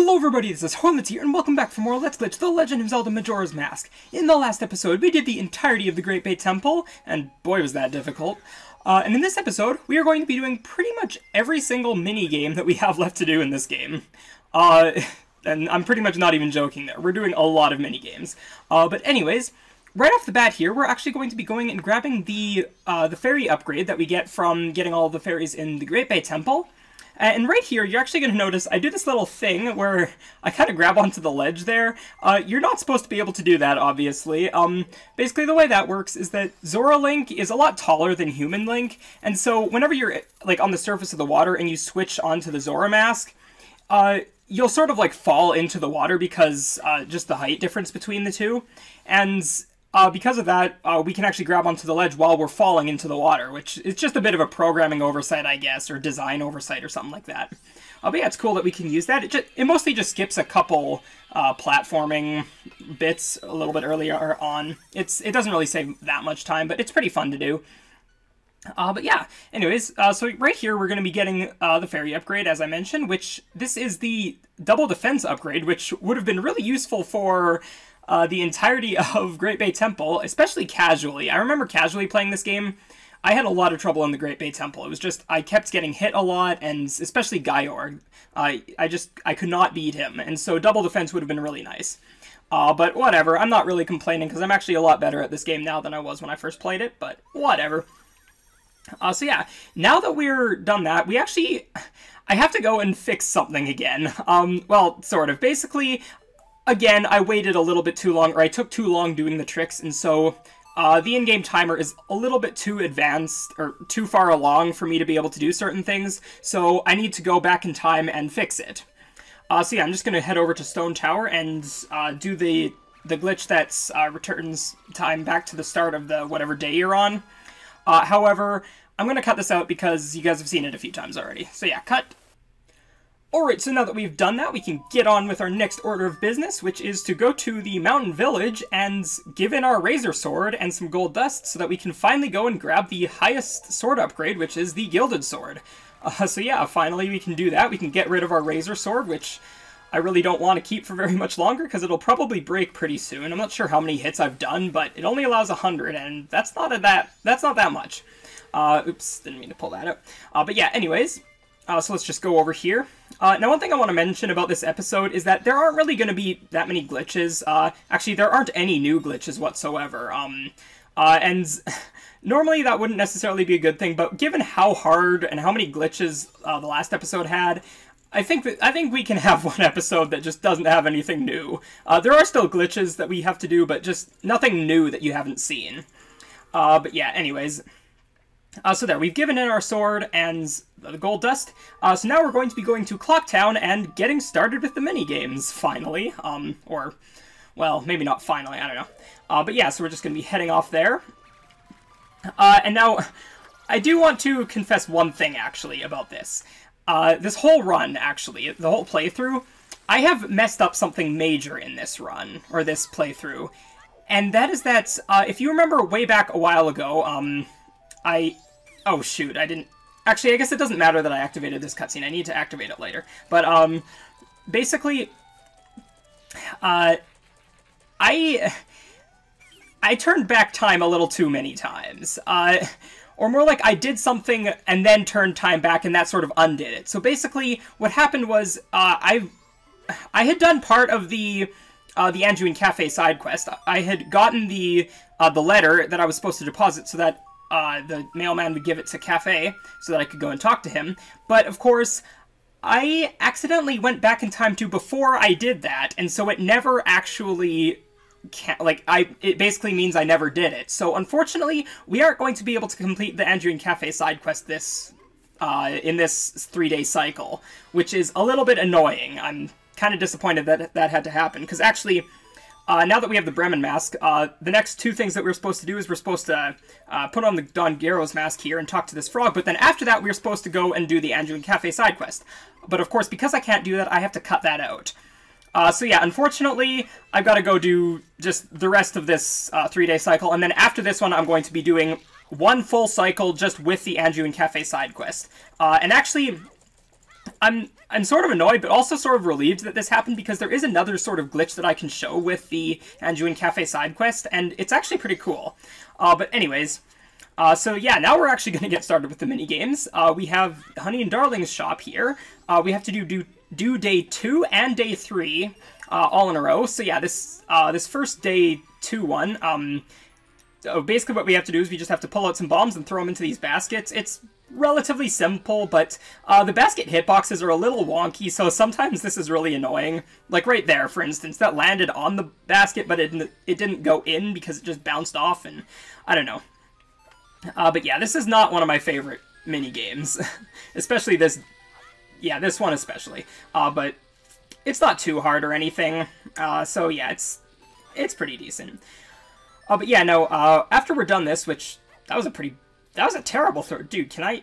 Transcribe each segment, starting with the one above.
Hello everybody, this is Hornlitz here, and welcome back for more Let's Glitch The Legend of Zelda Majora's Mask. In the last episode, we did the entirety of the Great Bay Temple, and boy was that difficult. And in this episode, we are going to be doing pretty much every single mini-game that we have left to do in this game. And I'm pretty much not even joking there, we're doing a lot of mini-games. But anyways, right off the bat here, we're actually going to be going and grabbing the fairy upgrade that we get from getting all the fairies in the Great Bay Temple. And right here, you're actually going to notice I do this little thing where I kind of grab onto the ledge there. You're not supposed to be able to do that, obviously. Basically, the way that works is that Zora Link is a lot taller than Human Link, and so whenever you're like on the surface of the water and you switch onto the Zora mask, you'll sort of like fall into the water because just the height difference between the two. And because of that, we can actually grab onto the ledge while we're falling into the water, which is just a bit of a programming oversight, I guess, or design oversight or something like that. But yeah, it's cool that we can use that. It mostly just skips a couple platforming bits a little bit earlier on. It doesn't really save that much time, but it's pretty fun to do. But yeah, anyways, so right here we're going to be getting the fairy upgrade, as I mentioned, which this is the double defense upgrade, which would have been really useful for the entirety of Great Bay Temple, especially casually. I remember casually playing this game, I had a lot of trouble in the Great Bay Temple. It was just, I kept getting hit a lot, and especially Gaior. I could not beat him, and so double defense would have been really nice. But whatever, I'm not really complaining, because I'm actually a lot better at this game now than I was when I first played it, but whatever. So yeah, now that we're done that, I have to go and fix something again. Well, sort of. Basically, again, I waited a little bit too long, or I took too long doing the tricks, and so the in-game timer is a little bit too advanced, or too far along for me to be able to do certain things, so I need to go back in time and fix it. So yeah, I'm just going to head over to Stone Tower and do the glitch that returns time back to the start of the whatever day you're on. However, I'm going to cut this out because you guys have seen it a few times already. So yeah, cut. Alright, so now that we've done that, we can get on with our next order of business, which is to go to the mountain village and give in our Razor Sword and some gold dust so that we can finally go and grab the highest sword upgrade, which is the Gilded Sword. So yeah, finally we can do that. We can get rid of our Razor Sword, which I really don't want to keep for very much longer because it'll probably break pretty soon. I'm not sure how many hits I've done, but it only allows 100, and that's not that much. Oops, didn't mean to pull that out. But yeah, anyways, so let's just go over here. Now, one thing I want to mention about this episode is that there aren't really going to be that many glitches. Actually, there aren't any new glitches whatsoever. And normally that wouldn't necessarily be a good thing, but given how hard and how many glitches the last episode had, I think we can have one episode that just doesn't have anything new. There are still glitches that we have to do, but just nothing new that you haven't seen. But yeah, anyways. So there, we've given in our sword and the gold dust. So now we're going to be going to Clock Town and getting started with the mini-games, finally. Or, well, maybe not finally, I don't know. But yeah, so we're just going to be heading off there. And now, I do want to confess one thing, actually, about this. This whole run, actually, the whole playthrough, I have messed up something major in this run, or this playthrough. And that is that, if you remember way back a while ago, oh shoot, I didn't... Actually, I guess it doesn't matter that I activated this cutscene. I need to activate it later. But, basically, I turned back time a little too many times. Or more like I did something and then turned time back and that sort of undid it. So basically, what happened was, I had done part of the Anduin Cafe side quest. I had gotten the letter that I was supposed to deposit so that the mailman would give it to Cafe so that I could go and talk to him. But, of course, I accidentally went back in time to before I did that, and so it never actually... it basically means I never did it. So, unfortunately, we aren't going to be able to complete the Anduin Cafe side quest in this 3-day cycle, which is a little bit annoying. I'm kind of disappointed that that had to happen, because actually... now that we have the Bremen mask, the next two things that we're supposed to do is we're supposed to put on the Don Gyro's mask here and talk to this frog, but then after that we're supposed to go and do the Anduin Cafe side quest. But of course, because I can't do that, I have to cut that out. So yeah, unfortunately, I've got to go do just the rest of this 3-day cycle, and then after this one I'm going to be doing one full cycle just with the Anduin Cafe side quest. And actually, I'm sort of annoyed, but also sort of relieved that this happened, because there is another sort of glitch that I can show with the Anjuin Cafe side quest, and it's actually pretty cool. But anyways, so yeah, now we're actually going to get started with the mini-games. We have Honey and Darling's shop here. We have to do day 2 and day 3 all in a row. So yeah, this first day 2 one, basically what we have to do is we just have to pull out some bombs and throw them into these baskets. It's relatively simple, but the basket hitboxes are a little wonky, so sometimes this is really annoying. Like right there, for instance, that landed on the basket, but it didn't go in because it just bounced off, and I don't know. But yeah, this is not one of my favorite mini-games. Especially this... Yeah, this one especially. But it's not too hard or anything. So yeah, it's pretty decent. But yeah, no, after we're done this, which... That was a terrible throw. Dude, can I...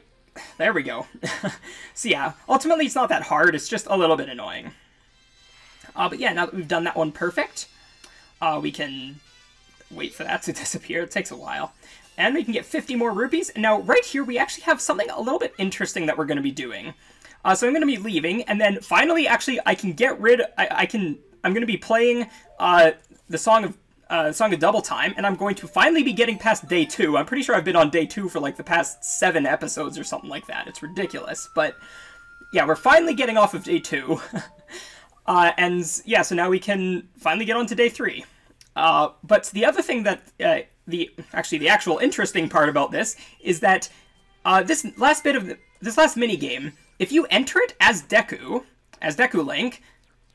There we go. So yeah, ultimately it's not that hard, it's just a little bit annoying. But yeah, now that we've done that one perfect, we can wait for that to disappear. It takes a while. And we can get 50 more rupees. And now, right here, we actually have something a little bit interesting that we're going to be doing. So I'm going to be leaving, and then finally, actually, I can get rid... I'm going to be playing the Song of Double Time, and I'm going to finally be getting past day 2. I'm pretty sure I've been on day 2 for like the past 7 episodes or something like that. It's ridiculous, but yeah, we're finally getting off of day 2. And yeah, so now we can finally get on to day 3. But the other thing that, the actual interesting part about this is that this last mini game, if you enter it as Deku Link,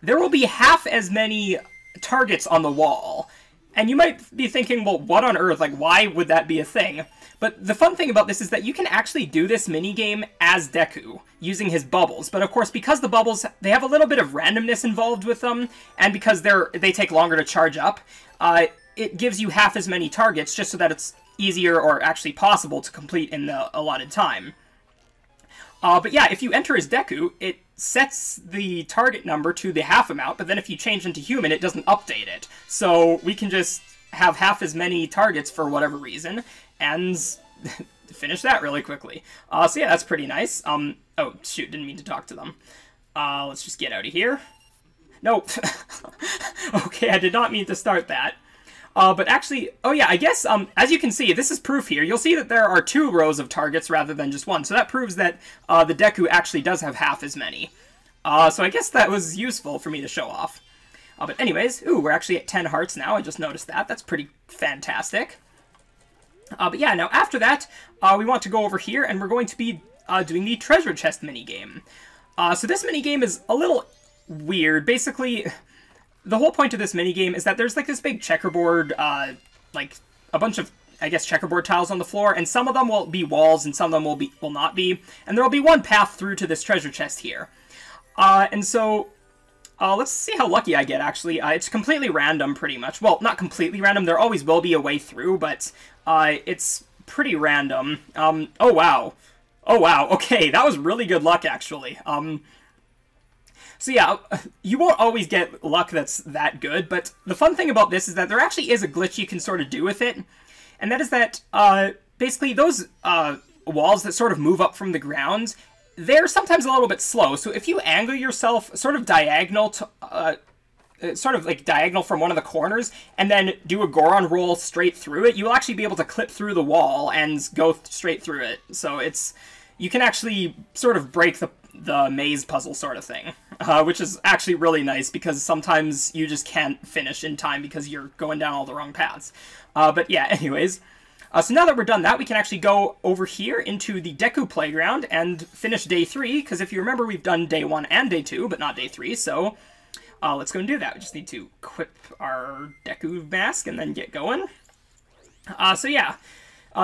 there will be half as many targets on the wall. And you might be thinking, well, what on earth? Like, why would that be a thing? But the fun thing about this is that you can actually do this minigame as Deku, using his bubbles. But of course, because the bubbles, they have a little bit of randomness involved with them, and because they take longer to charge up, it gives you half as many targets, just so that it's easier or actually possible to complete in the allotted time. But yeah, if you enter as Deku, it sets the target number to the half amount, but then if you change into human, it doesn't update it. So we can just have half as many targets for whatever reason, and finish that really quickly. So yeah, that's pretty nice. Oh, shoot, didn't mean to talk to them. Let's just get out of here. Nope. Okay, I did not mean to start that. But actually, oh yeah, I guess, as you can see, this is proof here. You'll see that there are 2 rows of targets rather than just 1. So that proves that the Deku actually does have half as many. So I guess that was useful for me to show off. But anyways, ooh, we're actually at 10 hearts now. I just noticed that. That's pretty fantastic. But yeah, now after that, we want to go over here, and we're going to be doing the treasure chest minigame. So this minigame is a little weird. Basically... The whole point of this minigame is that there's like this big checkerboard, like a bunch of, I guess, checkerboard tiles on the floor, and some of them will be walls and some of them will not be, and there will be one path through to this treasure chest here. And so, let's see how lucky I get, actually. It's completely random, pretty much. Well, not completely random, there always will be a way through, but it's pretty random. Oh wow. Oh wow, okay, that was really good luck, actually. So yeah, you won't always get luck that's that good, but the fun thing about this is that there actually is a glitch you can sort of do with it, and that is that, basically those walls that sort of move up from the ground, they're sometimes a little bit slow, so if you angle yourself sort of diagonal to, sort of like diagonal from one of the corners, and then do a Goron roll straight through it, you'll actually be able to clip through the wall and go straight through it, so you can actually sort of break the maze puzzle sort of thing, which is actually really nice because sometimes you just can't finish in time because you're going down all the wrong paths. But yeah, anyways, so now that we're done that, we can actually go over here into the Deku Playground and finish day 3, because if you remember, we've done day 1 and day 2, but not day 3, so let's go and do that. We just need to equip our Deku mask and then get going. So yeah.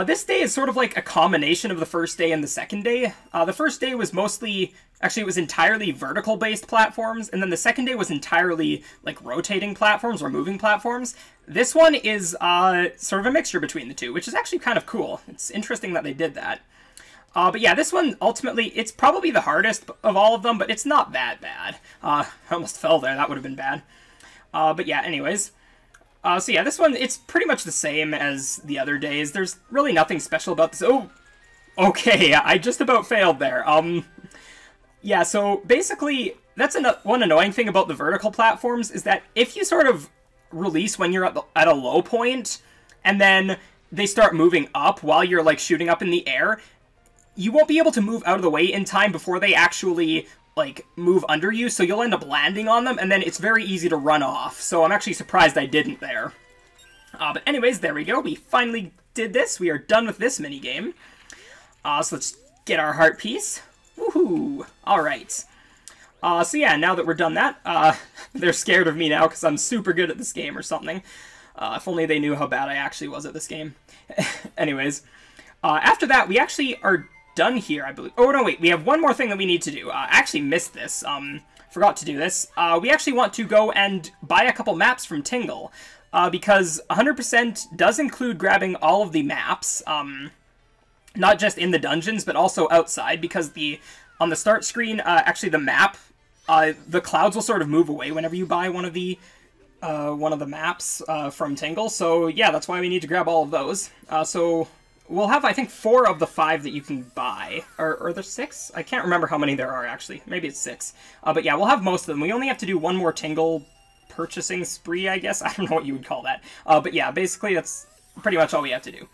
This day is sort of like a combination of the first day and the second day. The first day was mostly, actually it was entirely vertical-based platforms, and then the second day was entirely like rotating platforms or moving platforms. This one is sort of a mixture between the two, which is actually kind of cool. It's interesting that they did that. But yeah, this one, ultimately, it's probably the hardest of all of them, but it's not that bad. I almost fell there, that would have been bad. But yeah, anyways. So yeah, this one, it's pretty much the same as the other days. There's really nothing special about this. Oh, okay, I just about failed there. Yeah, so basically, that's one annoying thing about the vertical platforms, is that if you sort of release when you're at a low point, and then they start moving up while you're, like, shooting up in the air, you won't be able to move out of the way in time before they actually, like, move under you, so you'll end up landing on them, and then it's very easy to run off. So I'm actually surprised I didn't there. But anyways, there we go. We finally did this. We are done with this minigame. So let's get our heart piece. Woohoo! Alright. So yeah, now that we're done that, they're scared of me now because I'm super good at this game or something. If only they knew how bad I actually was at this game. Anyways, after that, we actually are done here, I believe. Oh, no, wait, we have one more thing that we need to do. I actually missed this. Forgot to do this. We actually want to go and buy a couple maps from Tingle, because 100% does include grabbing all of the maps, not just in the dungeons, but also outside, because on the start screen, actually the map, the clouds will sort of move away whenever you buy one of the maps from Tingle. So yeah, that's why we need to grab all of those. So we'll have, I think, 4 of the 5 that you can buy. Or are there 6? I can't remember how many there are, actually. Maybe it's 6. But yeah, we'll have most of them. We only have to do one more Tingle purchasing spree, I guess. I don't know what you would call that. But yeah, basically that's pretty much all we have to do.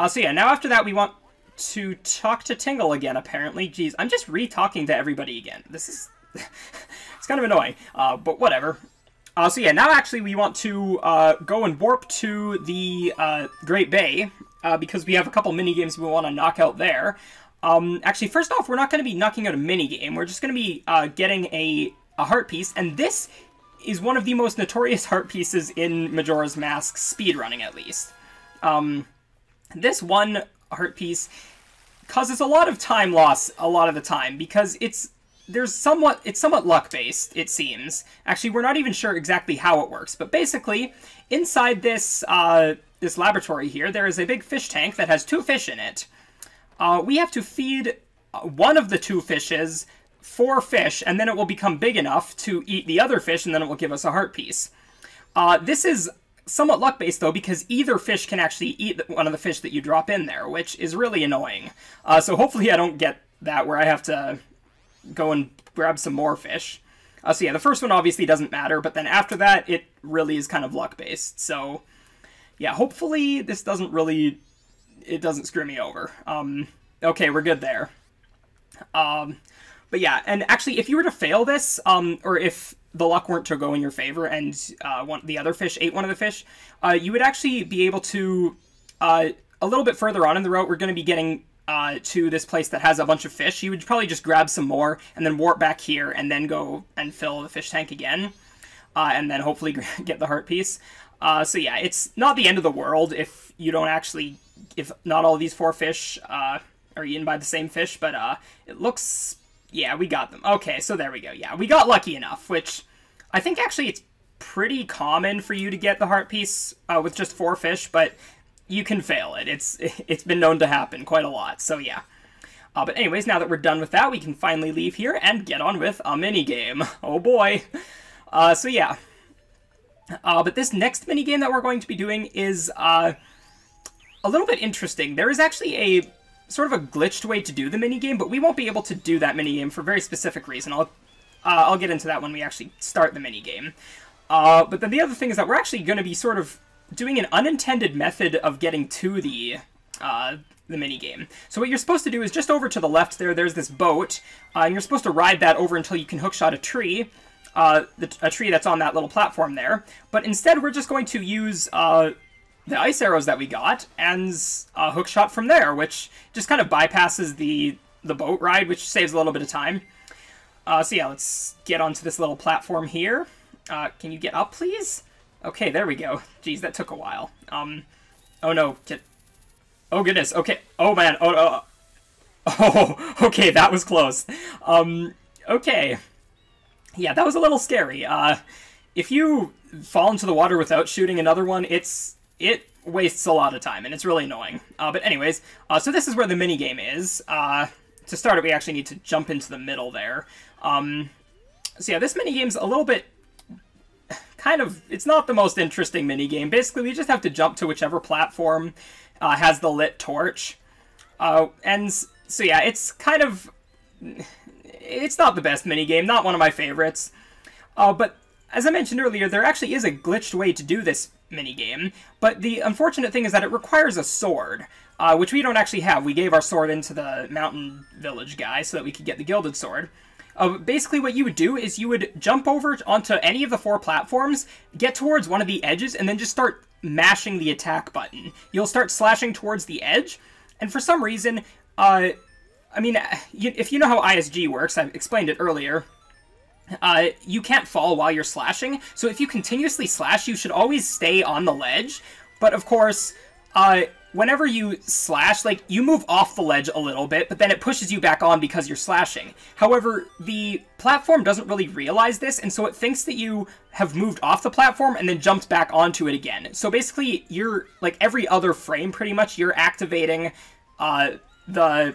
So yeah, now after that we want to talk to Tingle again, apparently. Jeez, I'm just re-talking to everybody again. This is... it's kind of annoying, but whatever. So yeah, now actually we want to go and warp to the Great Bay, because we have a couple minigames we want to knock out there. Actually, first off, we're not going to be knocking out a minigame. We're just going to be getting a heart piece, and this is one of the most notorious heart pieces in Majora's Mask speedrunning, at least. This one heart piece causes a lot of time loss a lot of the time, because it's somewhat luck-based, it seems. Actually, we're not even sure exactly how it works, but basically, inside this this laboratory here, there is a big fish tank that has 2 fish in it. We have to feed one of the 2 fishes 4 fish, and then it will become big enough to eat the other fish, and then it will give us a heart piece. This is somewhat luck-based, though, because either fish can actually eat one of the fish that you drop in there, which is really annoying. So hopefully I don't get that where I have to go and grab some more fish. So yeah, the first one obviously doesn't matter, but then after that, it really is kind of luck-based. So yeah, hopefully this doesn't screw me over. Okay, we're good there. But yeah, and actually, if you were to fail this, or if the luck weren't to go in your favor and the other fish ate one of the fish, you would actually be able to, a little bit further on in the route, we're going to be getting to this place that has a bunch of fish. You would probably just grab some more, and then warp back here, and then go and fill the fish tank again, and then hopefully get the heart piece. So yeah, it's not the end of the world if you don't actually, if not all of these 4 fish are eaten by the same fish, but it looks... Yeah, we got them. Okay, so there we go. Yeah, we got lucky enough, which I think actually it's pretty common for you to get the heart piece with just 4 fish, but you can fail it. It's been known to happen quite a lot, so yeah. But anyways, now that we're done with that, we can finally leave here and get on with a minigame. Oh boy. So yeah. But this next minigame that we're going to be doing is a little bit interesting. There is actually a sort of a glitched way to do the minigame, but we won't be able to do that minigame for a very specific reason. I'll get into that when we actually start the minigame. But then the other thing is that we're actually going to be sort of doing an unintended method of getting to the minigame. So what you're supposed to do is just over to the left there's this boat, and you're supposed to ride that over until you can hookshot a tree, a tree that's on that little platform there. But instead, we're just going to use the ice arrows that we got, and a hookshot from there, which just kind of bypasses the boat ride, which saves a little bit of time. So yeah, let's get onto this little platform here. Can you get up, please? Okay, there we go. Jeez, that took a while. Oh no, oh goodness, okay. Oh man, oh, okay, that was close. Okay. Yeah, that was a little scary. If you fall into the water without shooting another one, it wastes a lot of time, and it's really annoying. But anyways, so this is where the minigame is. To start it, we actually need to jump into the middle there. So yeah, this minigame's a little bit... kind of... It's not the most interesting minigame. Basically, we just have to jump to whichever platform has the lit torch. And so yeah, it's kind of... it's not the best minigame, not one of my favorites. But as I mentioned earlier, there actually is a glitched way to do this minigame, but the unfortunate thing is that it requires a sword, which we don't actually have. We gave our sword into the mountain village guy so that we could get the gilded sword. Basically what you would do is you would jump over onto any of the 4 platforms, get towards one of the edges, and then just start mashing the attack button. You'll start slashing towards the edge, and for some reason, I mean, if you know how ISG works, I explained it earlier, you can't fall while you're slashing, so if you continuously slash, you should always stay on the ledge, but of course, whenever you slash, like, you move off the ledge a little bit, but then it pushes you back on because you're slashing. However, the platform doesn't really realize this, and so it thinks that you have moved off the platform and then jumped back onto it again. So basically, you're, like, every other frame, pretty much, you're activating, the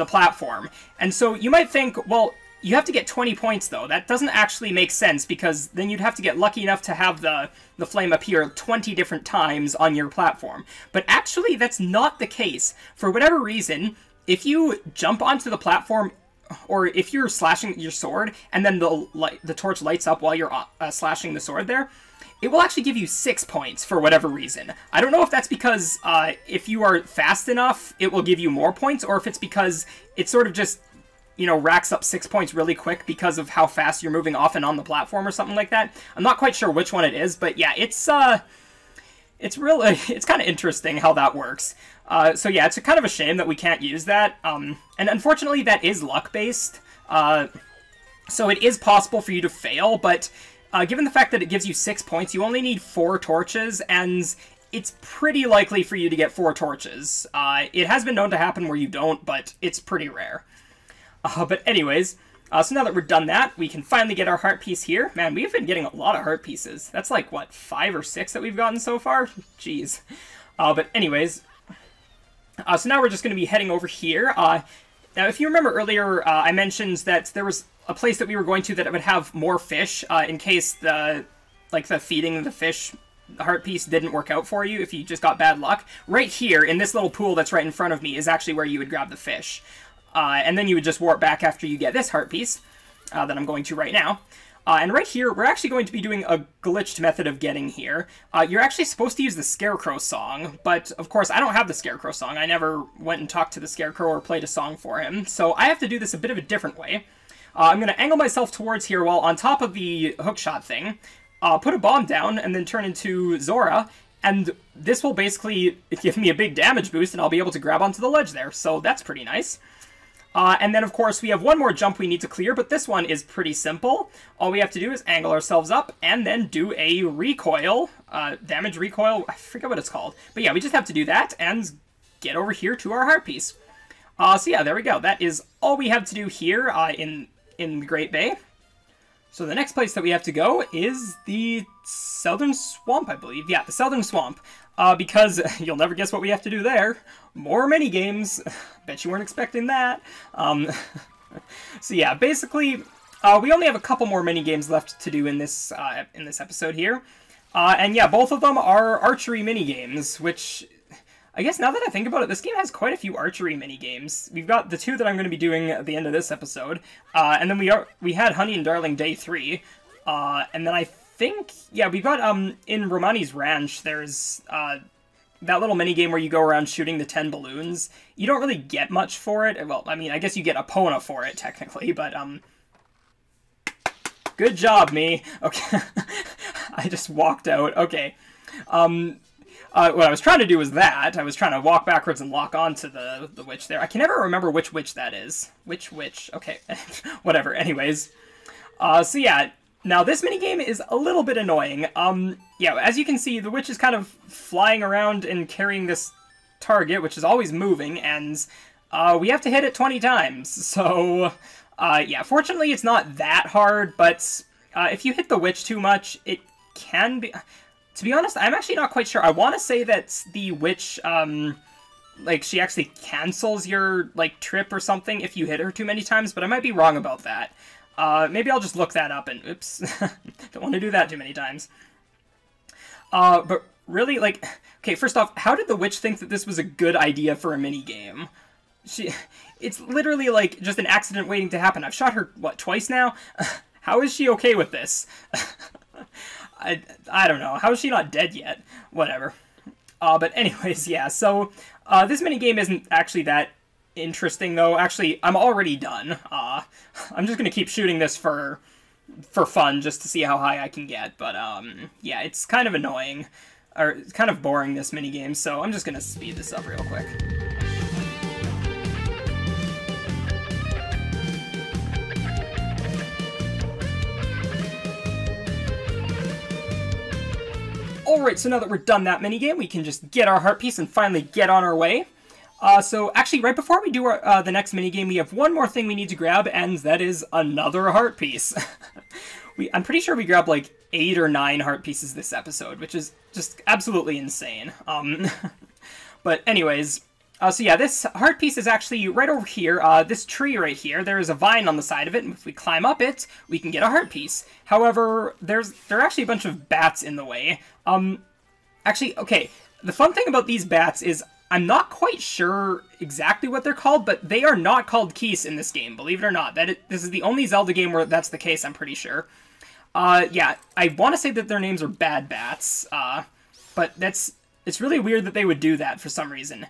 platform. And so you might think, well, you have to get 20 points, though. That doesn't actually make sense, because then you'd have to get lucky enough to have the flame appear 20 different times on your platform. But actually, that's not the case. For whatever reason, if you jump onto the platform, or if you're slashing your sword, and then the torch lights up while you're slashing the sword there, it will actually give you 6 points for whatever reason. I don't know if that's because if you are fast enough, it will give you more points, or if it's because it sort of just, you know, racks up 6 points really quick because of how fast you're moving off and on the platform or something like that. I'm not quite sure which one it is, but yeah, it's kind of interesting how that works. So yeah, it's kind of a shame that we can't use that. And unfortunately, that is luck-based. So it is possible for you to fail, but given the fact that it gives you 6 points, you only need 4 torches, and it's pretty likely for you to get 4 torches. It has been known to happen where you don't, but it's pretty rare. But anyways, so now that we're done that, we can finally get our heart piece here. Man, we've been getting a lot of heart pieces. That's like, what, 5 or 6 that we've gotten so far? Jeez. But anyways, so now we're just going to be heading over here. Now, if you remember earlier, I mentioned that there was a place that we were going to that would have more fish, in case the feeding the fish heart piece didn't work out for you, if you just got bad luck. Right here, in this little pool that's right in front of me, is actually where you would grab the fish. And then you would just warp back after you get this heart piece, that I'm going to right now. And right here, we're actually going to be doing a glitched method of getting here. You're actually supposed to use the Scarecrow song, but of course I don't have the Scarecrow song. I never went and talked to the Scarecrow or played a song for him, so I have to do this a bit of a different way. I'm going to angle myself towards here while on top of the hookshot thing, put a bomb down, and then turn into Zora, and this will basically give me a big damage boost, and I'll be able to grab onto the ledge there, so that's pretty nice. And then, of course, we have one more jump we need to clear, but this one is pretty simple. All we have to do is angle ourselves up and then do a recoil, damage recoil, I forget what it's called. But yeah, we just have to do that and get over here to our heart piece. So yeah, there we go. That is all we have to do here in the Great Bay. So the next place that we have to go is the Southern Swamp, I believe. Yeah, the Southern Swamp. Because you'll never guess what we have to do there. More minigames. Bet you weren't expecting that. So yeah, basically, we only have a couple more minigames left to do in this episode here. And yeah, both of them are archery minigames, which, I guess now that I think about it, this game has quite a few archery minigames. We've got the 2 that I'm going to be doing at the end of this episode. And then we had Honey and Darling Day 3. And then I think, yeah, we've got, in Romani's Ranch, there's, that little minigame where you go around shooting the 10 balloons. You don't really get much for it. Well, I mean, I guess you get a Epona for it, technically, but, good job, me. Okay. I just walked out. Okay. What I was trying to do was that. I was trying to walk backwards and lock onto the witch there. I can never remember which witch that is. Which witch? Okay. Whatever. Anyways. So yeah. Now, this minigame is a little bit annoying. Yeah, as you can see, the witch is kind of flying around and carrying this target, which is always moving, and we have to hit it 20 times. So, yeah, fortunately it's not that hard, but if you hit the witch too much, it can be... To be honest, I'm actually not quite sure. I want to say that the witch, like, she actually cancels your, like, trip or something if you hit her too many times, but I might be wrong about that. Maybe I'll just look that up and, oops, don't want to do that too many times. But really, like, okay, first off, how did the witch think that this was a good idea for a minigame? It's literally like just an accident waiting to happen. I've shot her, what, twice now? How is she okay with this? I don't know. How is she not dead yet? Whatever. But anyways, yeah, so this minigame isn't actually that interesting, though. Actually, I'm already done. I'm just gonna keep shooting this for fun, just to see how high I can get. But, yeah, it's kind of annoying. Or, it's kind of boring, this minigame, so I'm just gonna speed this up real quick. Alright, so now that we're done that minigame, we can just get our heart piece and finally get on our way. So actually, right before we do the next minigame, we have one more thing we need to grab, and that is another heart piece. I'm pretty sure we grabbed like 8 or 9 heart pieces this episode, which is just absolutely insane. But anyways, so yeah, this heart piece is actually right over here, this tree right here. There is a vine on the side of it, and if we climb up it, we can get a heart piece. However, there are actually a bunch of bats in the way. Actually, okay, the fun thing about these bats is I'm not quite sure exactly what they're called, but they are not called Keese in this game, believe it or not. This is the only Zelda game where that's the case, I'm pretty sure. Yeah, I want to say that their names are Bad Bats, but it's really weird that they would do that for some reason.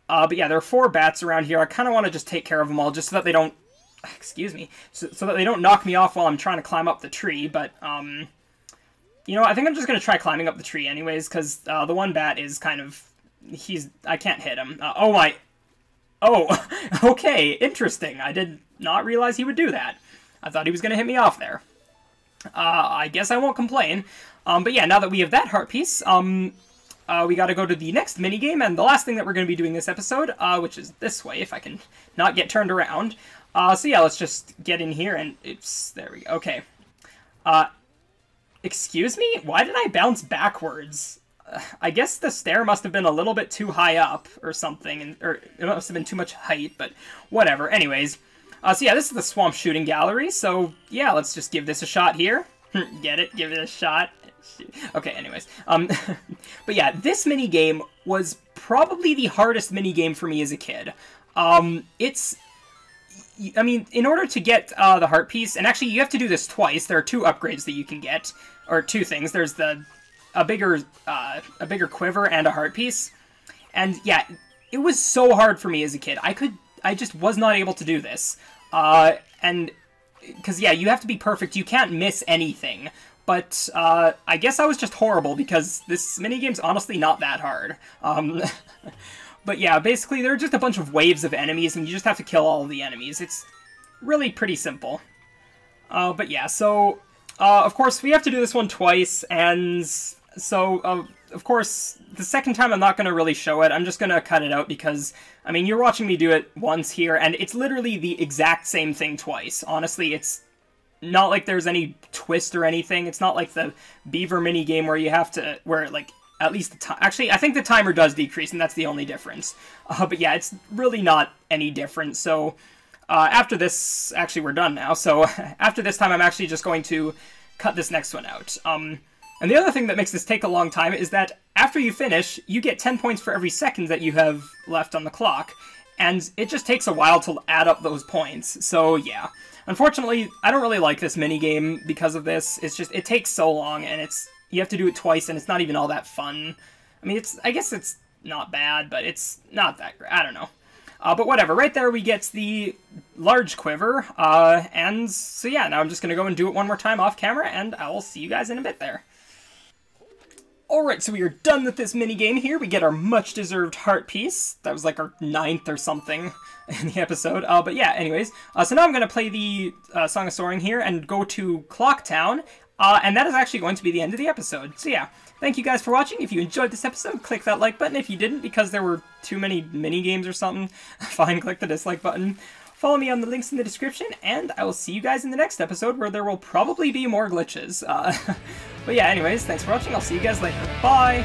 But yeah, there are 4 bats around here. I kind of want to just take care of them all, just so that they don't, excuse me, so that they don't knock me off while I'm trying to climb up the tree, but, you know, I think I'm just going to try climbing up the tree anyways, because the one bat is kind of, I can't hit him. Oh, okay, interesting. I did not realize he would do that. I thought he was going to hit me off there. I guess I won't complain. But yeah, now that we have that heart piece, we gotta go to the next minigame, and the last thing that we're going to be doing this episode, which is this way, if I can not get turned around. So yeah, let's just get in here, and there we go, okay. Excuse me? Why did I bounce backwards? I guess the stair must have been a little bit too high up, or something, or it must have been too much height, but whatever. Anyways, so yeah, this is the Swamp Shooting Gallery, so yeah, let's just give this a shot here. Get it? Give it a shot. Okay, anyways. But yeah, this minigame was probably the hardest minigame for me as a kid. I mean, in order to get the heart piece, and actually you have to do this twice, there are 2 upgrades that you can get, or 2 things. There's a bigger quiver and a heart piece. And yeah, it was so hard for me as a kid. I just was not able to do this. And, because yeah, you have to be perfect, you can't miss anything. But, I guess I was just horrible, because this minigame's honestly not that hard. But yeah, basically, there are just a bunch of waves of enemies, and you just have to kill all of the enemies. It's really pretty simple. But yeah, so, of course, we have to do this one twice, and so, of course, the second time I'm not going to really show it. I'm just going to cut it out, because, I mean, you're watching me do it once here, and it's literally the exact same thing twice. Honestly, it's not like there's any twist or anything. It's not like the Beaver minigame where you have to, like, at least the time. Actually, I think the timer does decrease, and that's the only difference. But yeah, it's really not any different. So, after this, actually, we're done now. So, after this time, I'm actually just going to cut this next one out. And the other thing that makes this take a long time is that after you finish, you get 10 points for every second that you have left on the clock. And it just takes a while to add up those points. So, yeah. Unfortunately, I don't really like this minigame because of this. It's just, it takes so long, and you have to do it twice, and it's not even all that fun. I mean, I guess it's not bad, but it's not that great. I don't know. But whatever, right there we get the large quiver, and so yeah, now I'm just gonna go and do it one more time off camera, and I will see you guys in a bit there. Alright, so we are done with this minigame here. We get our much-deserved heart piece. That was like our 9th or something in the episode. But yeah, anyways. So now I'm going to play the Song of Soaring here and go to Clock Town. And that is actually going to be the end of the episode. So yeah, thank you guys for watching. If you enjoyed this episode, click that like button. If you didn't, because there were too many minigames or something, fine, click the dislike button. Follow me on the links in the description, and I will see you guys in the next episode, where there will probably be more glitches. But yeah, anyways, thanks for watching. I'll see you guys later. Bye!